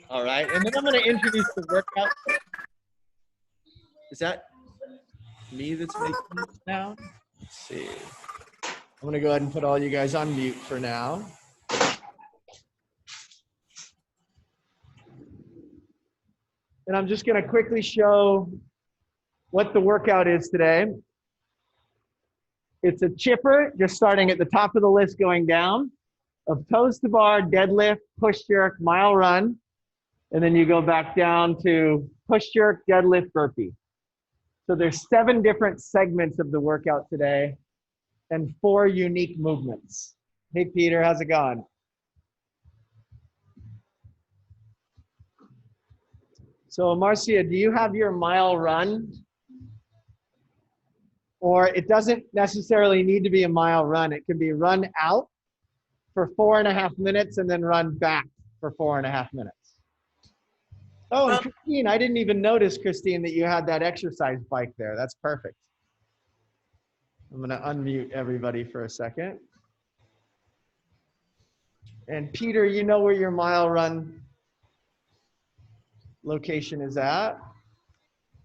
All right, and then I'm going to introduce the workout. Is that me that's making this now? Let's see. I'm going to go ahead and put all you guys on mute for now. And I'm just going to quickly show what the workout is today. It's a chipper, just starting at the top of the list going down, of toes to bar, deadlift, push jerk, mile run. And then you go back down to push jerk, deadlift, burpee. So there's 7 different segments of the workout today and 4 unique movements. Hey, Peter, how's it going? So Marcia, do you have your mile run? Or it doesn't necessarily need to be a mile run. It can be run out for 4.5 minutes and then run back for 4.5 minutes. Oh, and Christine, I didn't even notice, Christine, that you had that exercise bike there. That's perfect. I'm going to unmute everybody for a second. And Peter, you know where your mile run location is at.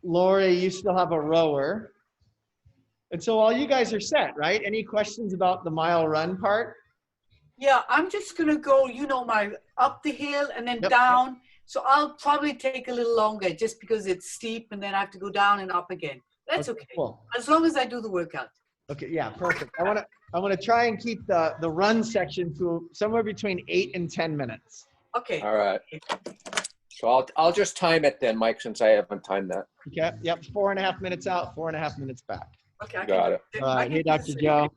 Lori, you still have a rower. And so all you guys are set, right? Any questions about the mile run part? Yeah, I'm just going to go, my up the hill and then down. So I'll probably take a little longer just because it's steep and then I have to go down and up again. That's okay. Cool. As long as I do the workout. Okay, yeah, perfect. I want to try and keep the run section to somewhere between 8 and 10 minutes. Okay. All right. So I'll just time it then, Mike, since I haven't timed that. Okay. Yep. 4.5 minutes out, 4.5 minutes back. Okay. Got it. All right. Hey, Dr. Joe.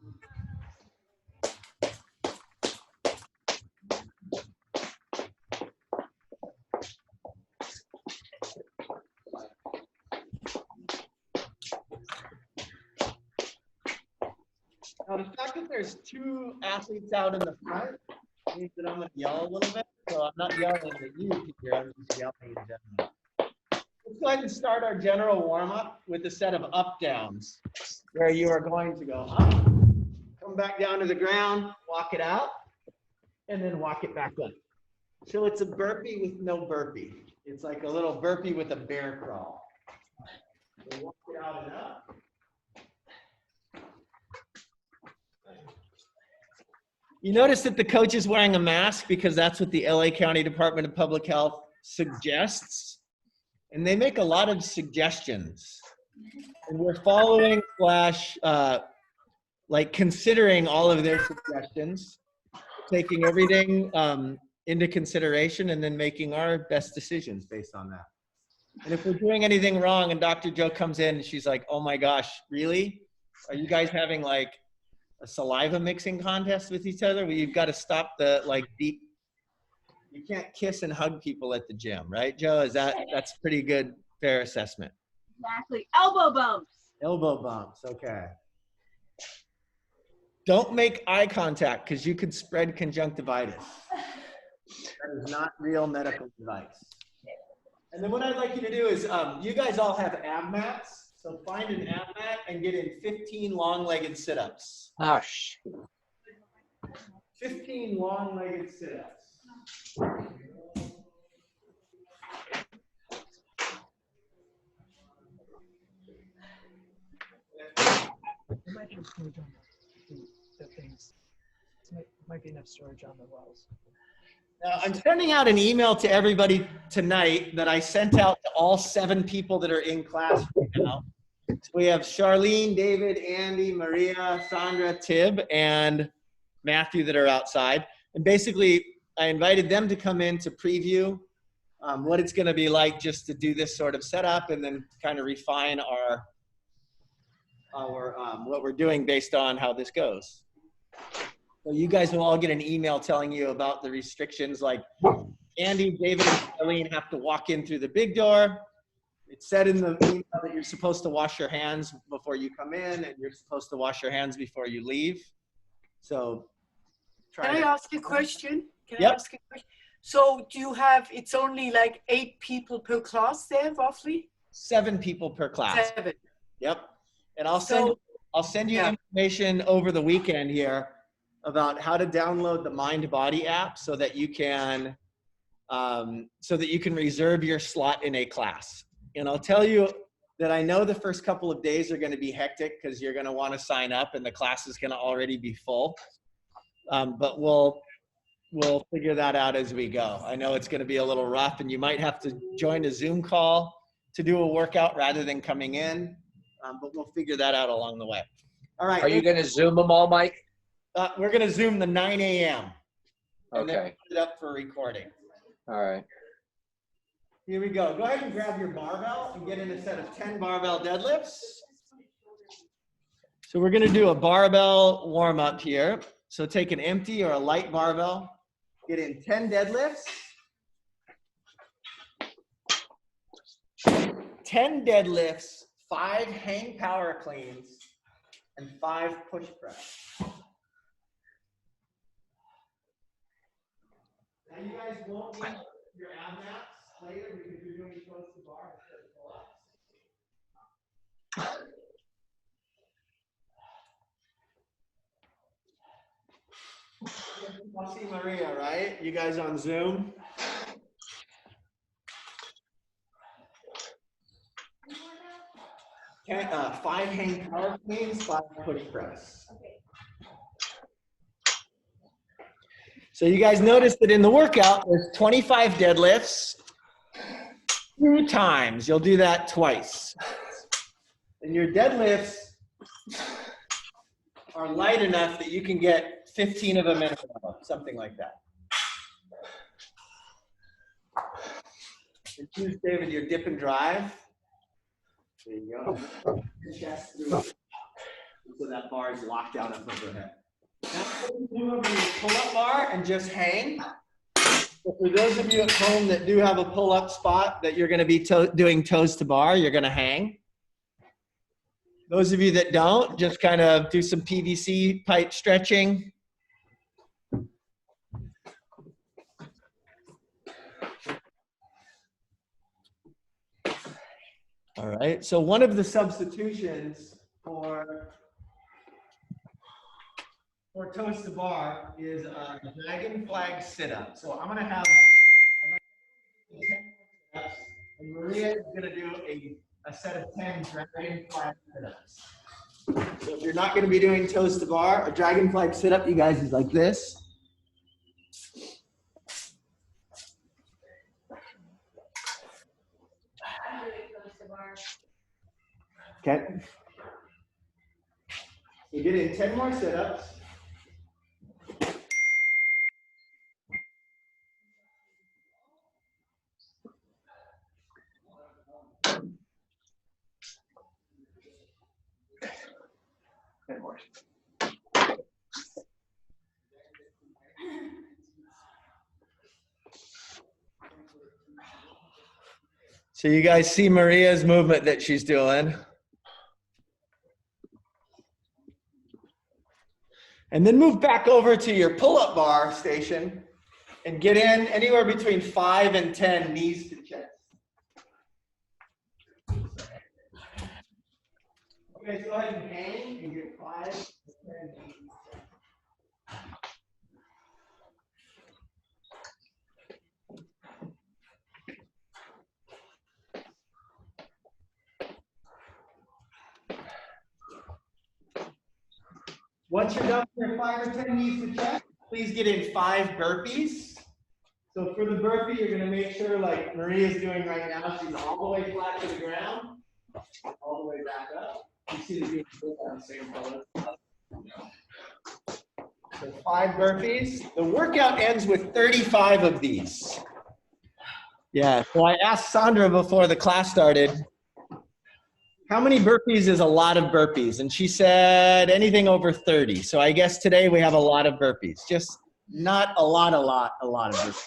Now, the fact that there's 2 athletes out in the front means that I'm going to yell a little bit. So I'm not yelling at you, Peter. I'm just yelling in general. Let's go ahead and start our general warm-up with a set of up-downs, where you are going to go up, come back down to the ground, walk it out, and then walk it back up. So it's a burpee with no burpee. It's like a little burpee with a bear crawl. So walk it out and up. You notice that the coach is wearing a mask because that's what the LA County Department of Public Health suggests. And they make a lot of suggestions. And we're following considering all of their suggestions, taking everything into consideration and then making our best decisions based on that. And if we're doing anything wrong and Dr. Joe comes in and she's like, oh my gosh, really? Are you guys having like a saliva mixing contest with each other? Well, you've got to stop the deep. You can't kiss and hug people at the gym, right, Joe? That's pretty good, fair assessment. Exactly. Elbow bumps. Elbow bumps, okay. Don't make eye contact because you could spread conjunctivitis. That is not real medical advice. And then what I'd like you to do is, you guys all have ab mats. So find an ab mat and get in 15 long-legged sit-ups. Gosh. 15 long-legged sit-ups. Might be enough storage on the walls. Now, I'm sending out an email to everybody tonight that I sent out to all 7 people that are in class right now. So we have Charlene, David, Andy, Maria, Sandra, Tib, and Matthew that are outside. And basically, I invited them to come in to preview what it's going to be like just to do this sort of setup and then kind of refine our what we're doing based on how this goes. So you guys will all get an email telling you about the restrictions, like Andy, David, and Charlene have to walk in through the big door. It said in the email that you're supposed to wash your hands before you come in and you're supposed to wash your hands before you leave. So Can I ask a question? Yep. So do you have, it's only like 8 people per class there, roughly? 7 people per class. 7. Yep. And I'll send you information over the weekend here about how to download the MindBody app so that you can reserve your slot in a class. And I'll tell you that I know the first couple of days are going to be hectic because you're going to want to sign up and the class is going to already be full. But we'll figure that out as we go. I know it's going to be a little rough and you might have to join a Zoom call to do a workout rather than coming in, but we'll figure that out along the way. All right. Are you going to Zoom them all, Mike? We're going to Zoom the 9 a.m. and then Okay. put it up for recording. All right. Here we go. Go ahead and grab your barbell and get in a set of 10 barbell deadlifts. So we're going to do a barbell warm up here. So take an empty or a light barbell, get in 10 deadlifts, 10 deadlifts, 5 hang power cleans, and 5 push press. Now you guys won't need your ab mats later because you're doing close to bar instead of pull-ups. I'll see Maria, right? You guys on Zoom? Okay, 5 hang power cleans, 5 push press. So you guys notice that in the workout, there's 25 deadlifts, 2 times. You'll do that twice. And your deadlifts are light enough that you can get 15 of them in a row, something like that. And choose, David, your dip and drive. There you go. Chest through, so that bar is locked down up overhead. Now, move over to your pull-up bar and just hang. So for those of you at home that do have a pull-up spot that you're going to be doing toes to bar, you're going to hang. Those of you that don't, just kind of do some PVC pipe stretching. All right, so one of the substitutions for toes to bar is a dragon flag sit-up. So I'm gonna have 10 sit-ups, and Maria is gonna do a set of 10 dragon flag sit-ups. So if you're not gonna be doing toes to bar, a dragon flag sit-up, you guys, is like this. Okay. So get in 10 more sit-ups. So you guys see Maria's movement that she's doing. And then move back over to your pull-up bar station and get in anywhere between 5 and 10 knees to chest. Okay, so go ahead and hang and get 5 to 10 knees. Once you're done with your 5 or 10 knees to chest, please get in 5 burpees. So for the burpee, you're gonna make sure, like Maria's doing right now, she's all the way flat to the ground, all the way back up. You see the being on the same color. So 5 burpees. The workout ends with 35 of these. Yeah, so I asked Sandra before the class started, how many burpees is a lot of burpees? And she said anything over 30. So I guess today we have a lot of burpees. Just not a lot of burpees.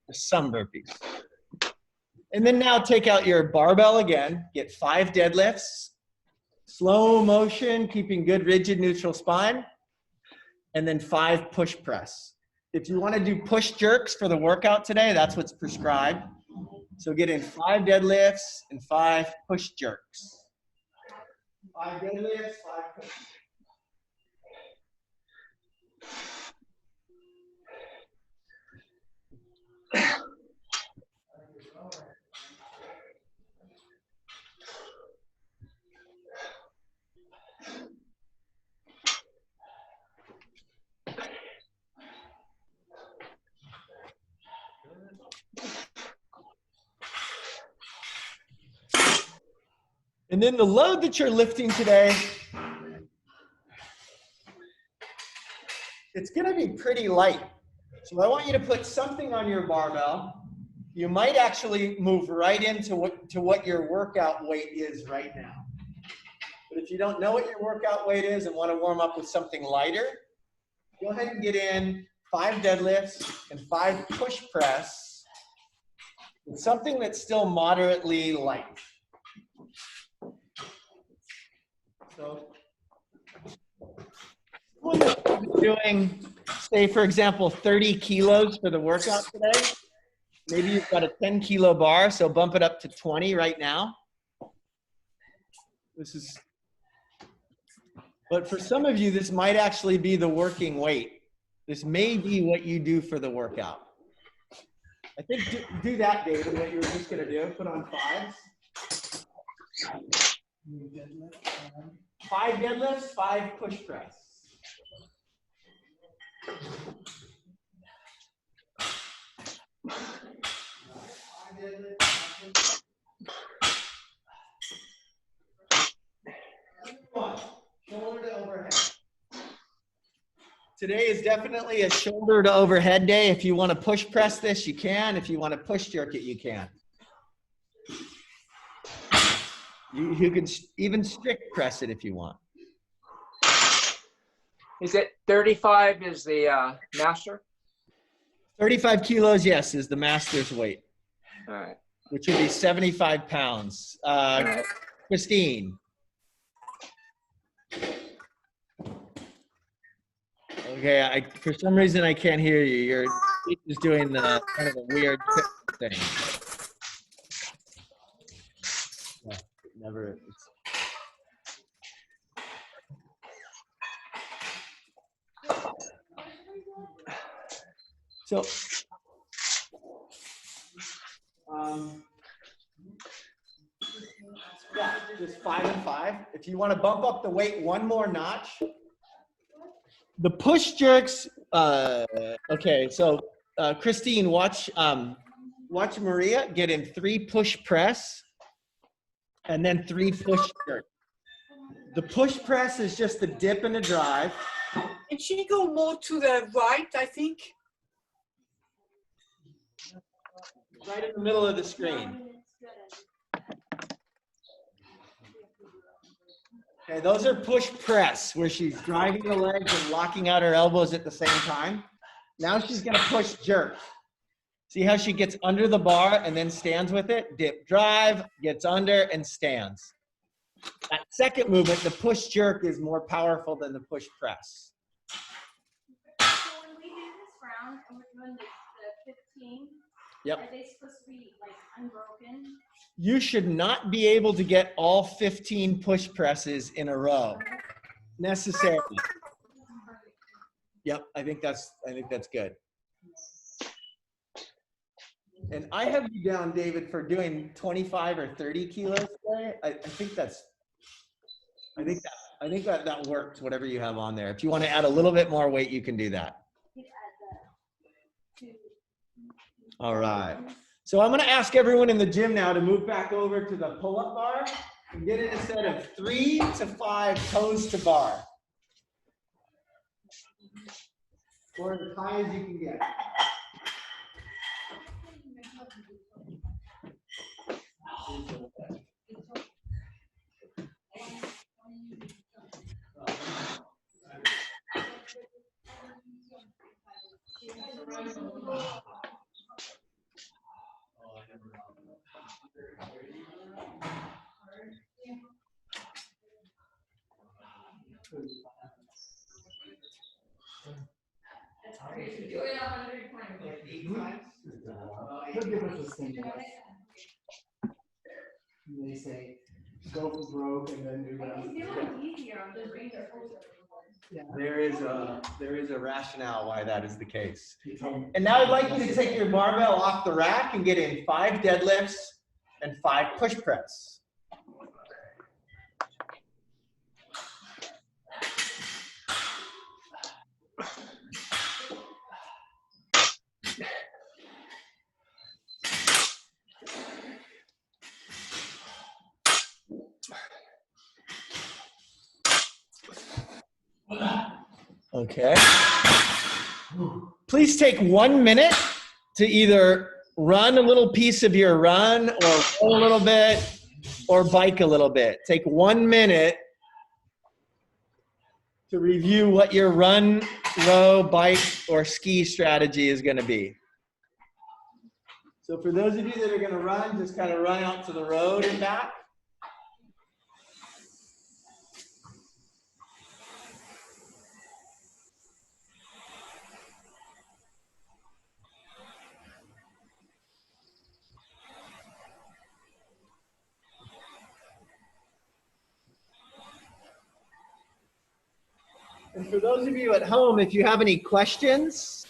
Just some burpees. And then now take out your barbell again. Get 5 deadlifts. Slow motion, keeping good rigid neutral spine. And then 5 push press. If you want to do push jerks for the workout today, that's what's prescribed. So get in 5 deadlifts and 5 push jerks. 5 deadlifts, 5 push. And then the load that you're lifting today, it's going to be pretty light. So I want you to put something on your barbell. You might actually move right into what your workout weight is right now. But if you don't know what your workout weight is and want to warm up with something lighter, go ahead and get in 5 deadlifts and 5 push press with something that's still moderately light. So, someone that's doing, say, for example, 30 kilos for the workout today, maybe you've got a 10-kilo bar, so bump it up to 20 right now. But for some of you, this might actually be the working weight. This may be what you do for the workout. I think do that, David, what you were just going to do. Put on 5s. 5 deadlifts, 5 push press. Shoulder to overhead. Today is definitely a shoulder to overhead day. If you want to push press this, you can. If you want to push jerk it, you can. You can even strict press it if you want. Is it 35 is the master? 35 kilos, yes, is the master's weight. All right. Which would be 75 pounds. All right. Christine. Okay, for some reason I can't hear you. You're just doing the kind of a weird thing. Yeah, never. So, yeah, just 5 and 5. If you want to bump up the weight one more notch, the push jerks. Okay, so Christine, watch Maria get in 3 push press, and then 3 push jerk. The push press is just a dip and a drive. Can she go more to the right, I think? Right in the middle of the screen. Okay, those are push press, where she's driving the legs and locking out her elbows at the same time. Now she's gonna push jerk. See how she gets under the bar and then stands with it? Dip, drive, gets under and stands. That second movement, the push jerk, is more powerful than the push press. So when we do this round, and we're doing the 15, Yep. are they supposed to be like unbroken? You should not be able to get all 15 push presses in a row, necessarily. Yep, I think that's good. And I have you down, David, for doing 25 or 30 kilos today. I think that works, whatever you have on there. If you want to add a little bit more weight, you can do that. All right. So I'm going to ask everyone in the gym now to move back over to the pull-up bar and get in a set of 3 to 5 toes to bar. Or as high as you can get. He'll give us a single. And they say, go for broke and then do that. Yeah. There is a rationale why that is the case. And now I'd like you to take your barbell off the rack and get in 5 deadlifts and 5 push press. Okay. Please take 1 minute to either run a little piece of your run or roll a little bit or bike a little bit. Take 1 minute to review what your run, row, bike, or ski strategy is going to be. So for those of you that are going to run, just kind of run out to the road and back. And for those of you at home, if you have any questions,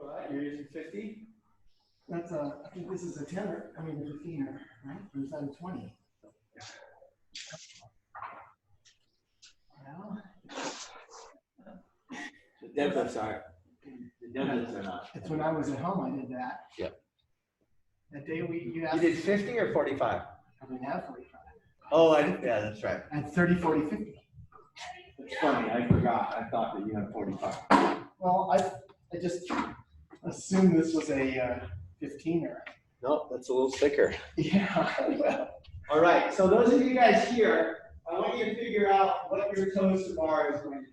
all right, you're using 50. That's a, I think this is a 10er, I mean a 15er, right? Or is that a 20? Well, The deadlifts are. The deadlifts are not. it's when I was at home, I did that. Yep. That day you You asked. did 50 or 45? I didn't have 45. Oh, I did. Yeah, that's right. I had 30, 40, 50. It's funny. I forgot. I thought that you had 45. Well, I just assumed this was a 15er. No, that's a little thicker. Yeah, well, All right. So those of you guys here, I want you to figure out what your toes to bar is going to be.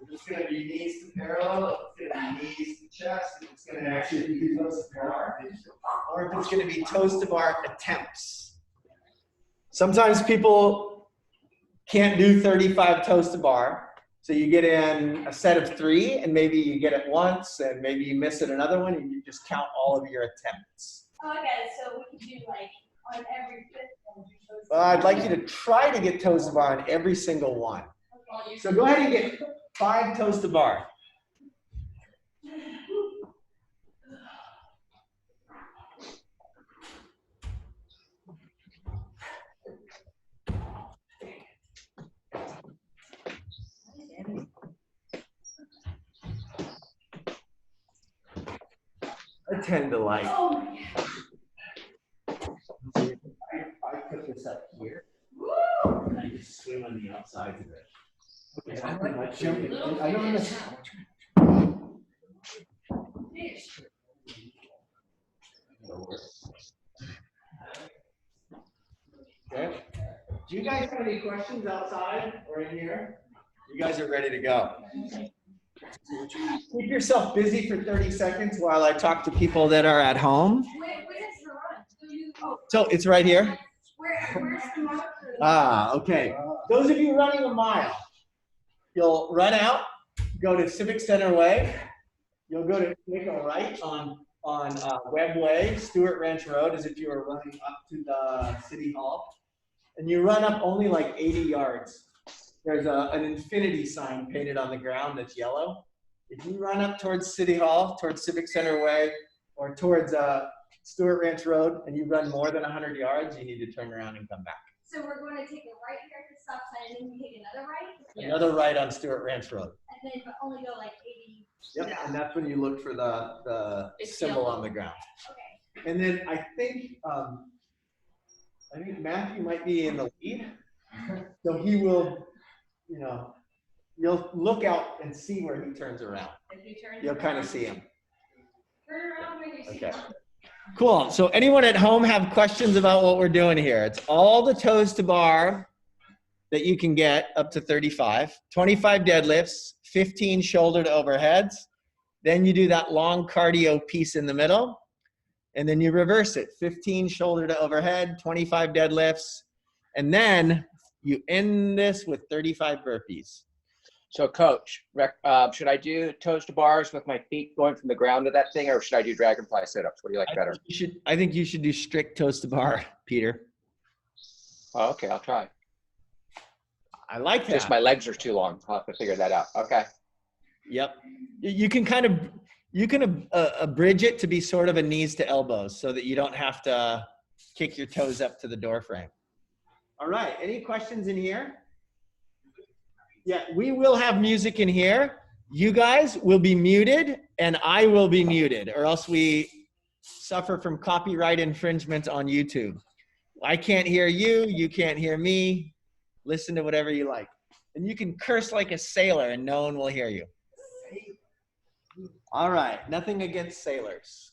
If it's going to be knees to parallel, if it's going to be knees to chest, if it's going to actually be toes to bar, or if it's going to be toes to bar attempts. Sometimes people can't do 35 toes to bar. So you get in a set of 3 and maybe you get it once and maybe you miss it another one and you just count all of your attempts. Oh, okay, so we can do like on every fifth one. Well, I'd like you to try to get toes to bar on every single one. So go ahead and get 5 toes to bar. I tend to like. Oh, I put this up here. And I just swim on the outside of it. okay, I like jumping. I don't understand. Okay. Do you guys have any questions outside or in here? You guys are ready to go. Keep yourself busy for 30 seconds while I talk to people that are at home. where's the run? So you, oh, So it's right here. where's the marker? Ah, okay. Those of you running a mile, you'll run out, go to Civic Center Way. You'll go to make a right on Webb Way, Stewart Ranch Road, as if you were running up to the City Hall. And you run up only like 80 yards. There's an infinity sign painted on the ground that's yellow. If you run up towards City Hall, towards Civic Center Way, or towards Stewart Ranch Road, and you run more than 100 yards, you need to turn around and come back. So we're going to take a right here at the stop sign, and then we take another right? Another right on Stewart Ranch Road. And then but only go like 80. Yep, and that's when you look for the It's symbol yellow. on the ground. Okay. And then I think Matthew might be in the lead, so he will, you'll look out and see where he turns around. If you turn You'll kind of see him. Turn around when you see Okay. one. Cool. So anyone at home have questions about what we're doing here? It's all the toes to bar that you can get up to 35, 25 deadlifts, 15 shoulder to overheads. Then you do that long cardio piece in the middle, and then you reverse it. 15 shoulder to overhead, 25 deadlifts, and then you end this with 35 burpees. So coach, should I do toes to bars with my feet going from the ground to that thing, or should I do dragonfly sit-ups? What do you like better? I think you should do strict toes to bar, Peter. Oh, okay, I'll try. I like that. Just my legs are too long. I'll have to figure that out. Okay. Yep. You can kind of, abridge it to be sort of a knees to elbows so that you don't have to kick your toes up to the door frame. All right, any questions in here? Yeah, we will have music in here. You guys will be muted and I will be muted, or else we suffer from copyright infringement on YouTube. I can't hear you, you can't hear me. Listen to whatever you like. And you can curse like a sailor and no one will hear you. All right, nothing against sailors.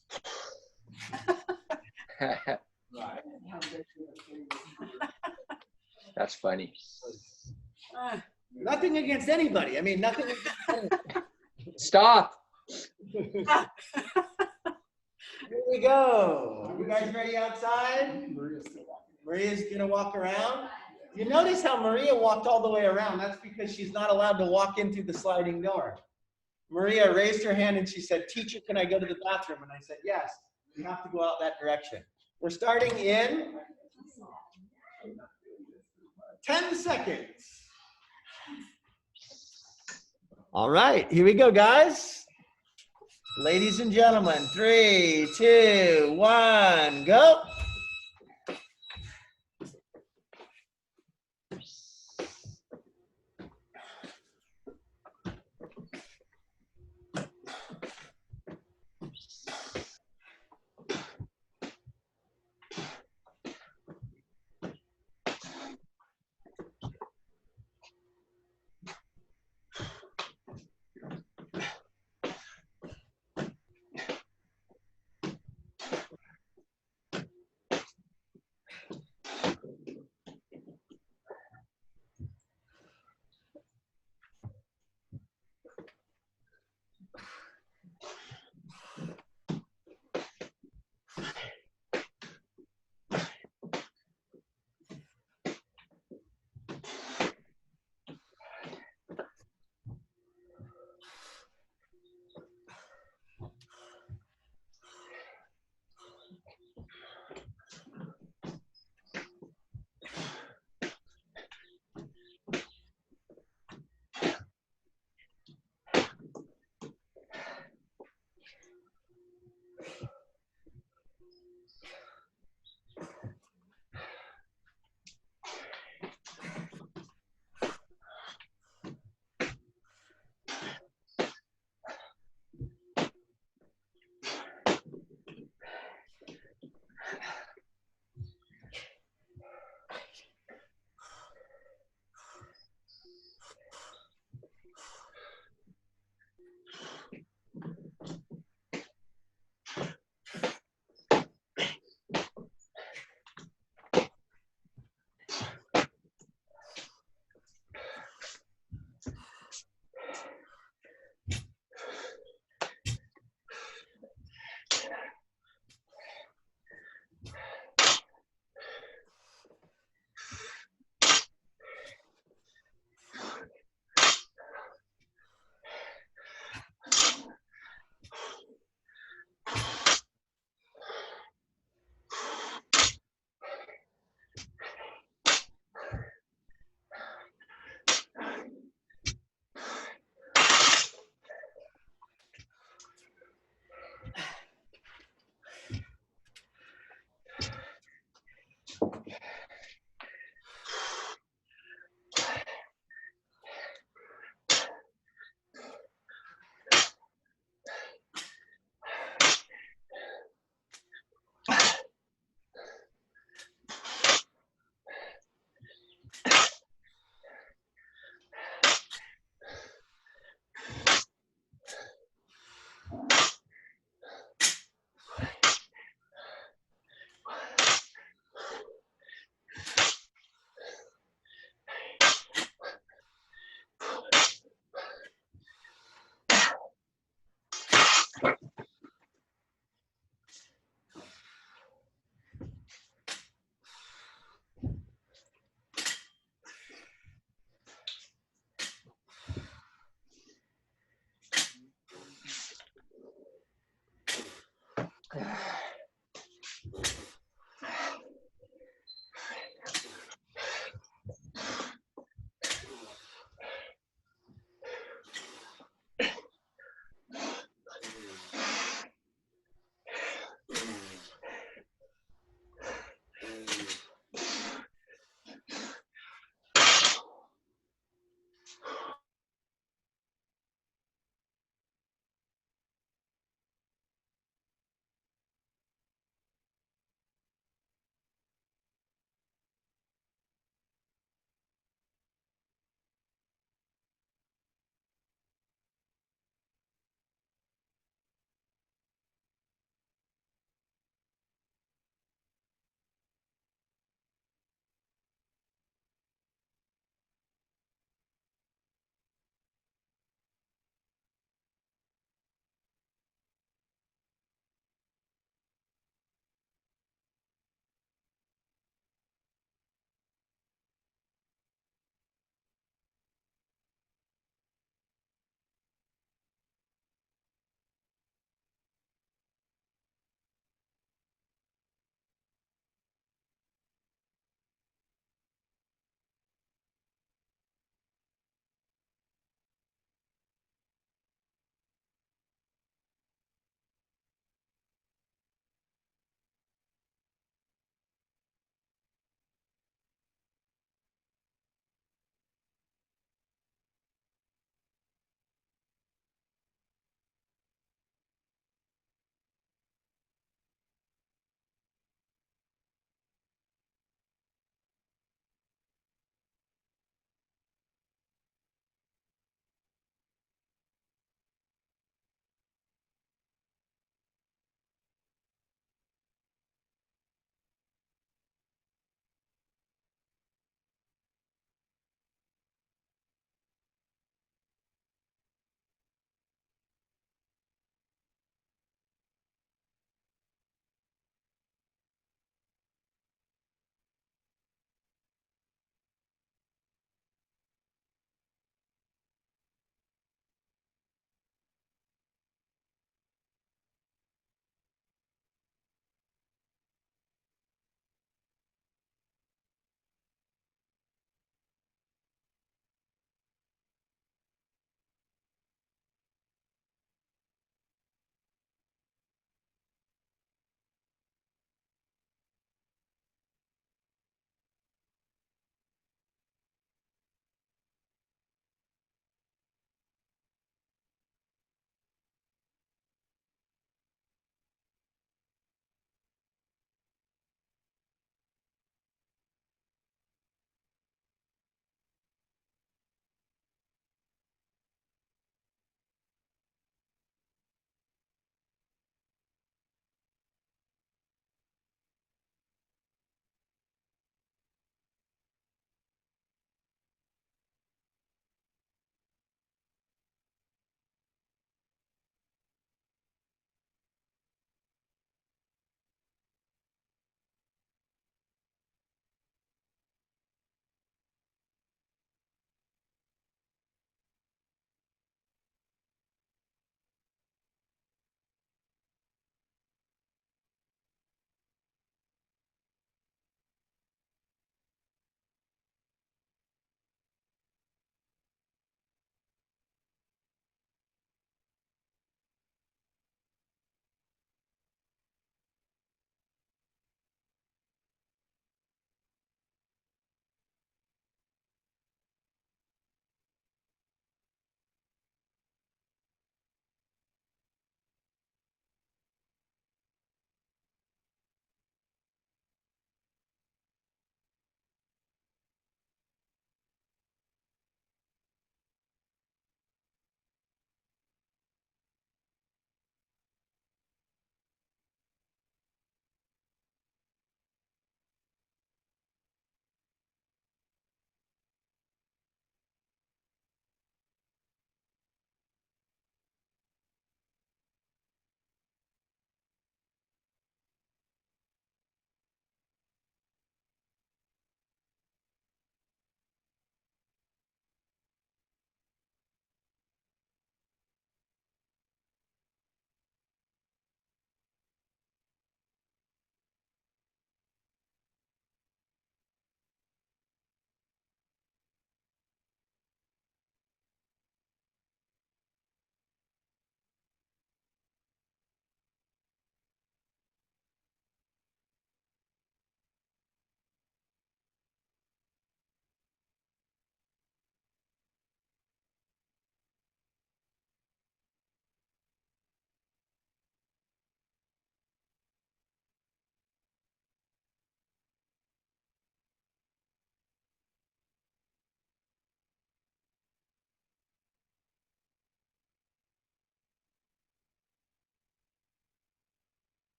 That's funny. Nothing against anybody. I mean, nothing against anybody. Stop. Here we go. You guys ready outside? Maria's gonna walk around. You notice how Maria walked all the way around. That's because she's not allowed to walk in through the sliding door. Maria raised her hand and she said, "Teacher, can I go to the bathroom?" And I said, "Yes, you have to go out that direction." We're starting in 10 seconds. All right, here we go, guys. Ladies and gentlemen, 3, 2, 1, go.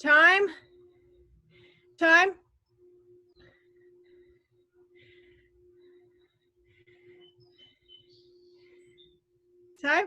Time. Time. Time.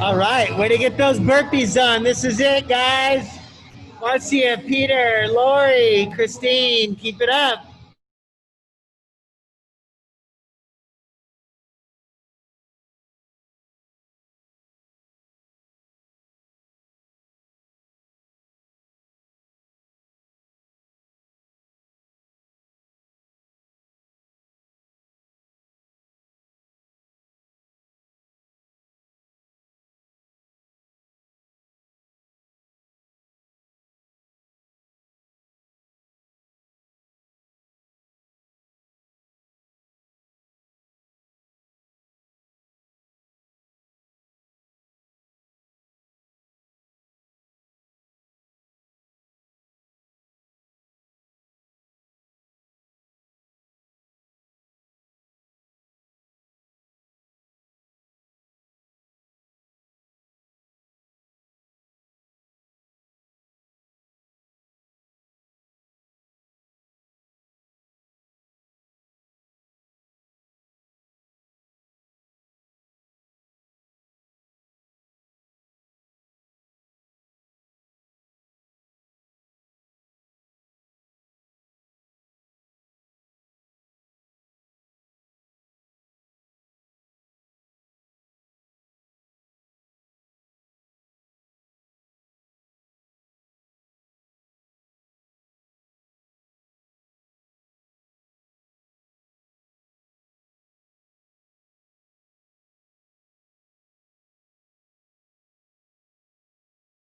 All right, way to get those burpees done. This is it, guys. Marcia, Peter, Lori, Christine, keep it up.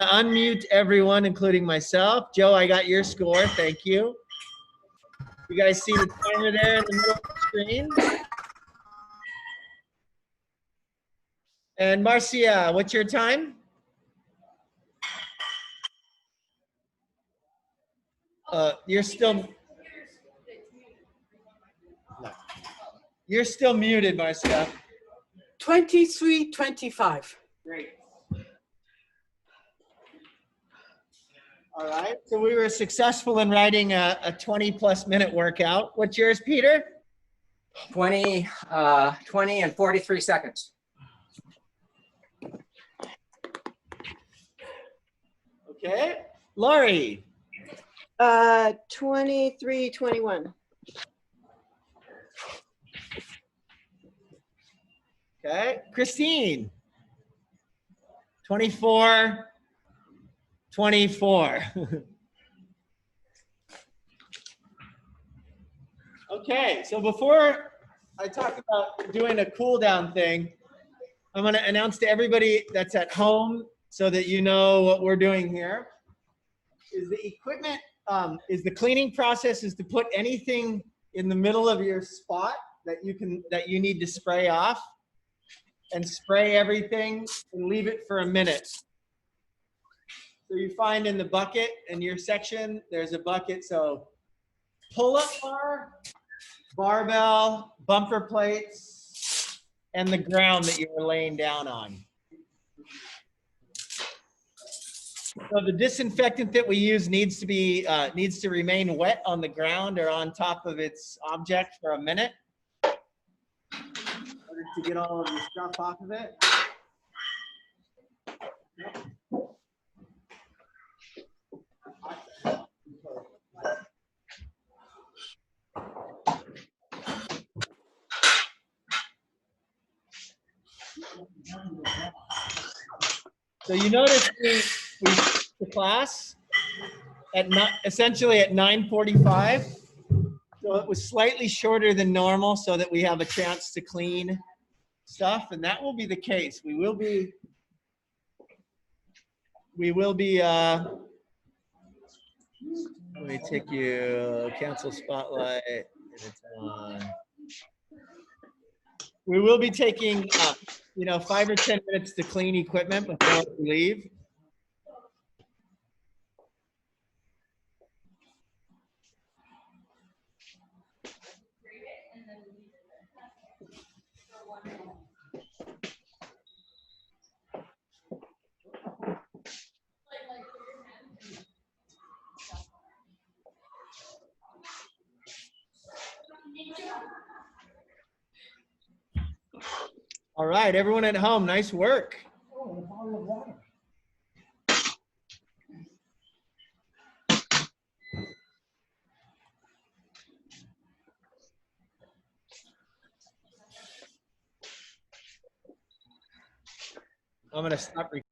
unmute everyone, including myself. Joe, I got your score. Thank you. You guys see the timer there in the middle of the screen? And Marcia, what's your time? You're still muted, Marcia. 23:25. Great. All right. So we were successful in writing a 20+ minute workout. What's yours, Peter? 20 and 43 seconds. Okay. Laurie. 23:21. Okay. Christine. 24. Okay, so before I talk about doing a cool down thing, I'm going to announce to everybody that's at home so that you know what we're doing here. Is the equipment, is the cleaning process is to put anything in the middle of your spot that you need to spray off, and spray everything and leave it for a minute. So you find in the bucket in your section, there's a bucket. So pull-up bar, barbell, bumper plates, and the ground that you're laying down on. So the disinfectant that we use needs to remain wet on the ground or on top of its object for a minute in order to get all of the stuff off of it. So you notice we the class at essentially at 9:45. So it was slightly shorter than normal so that we have a chance to clean stuff, and that will be the case. We will be let me take you cancel spotlight and it's on. We will be taking 5 or 10 minutes to clean equipment before we leave. All right, everyone at home, nice work. I'm going to stop recording.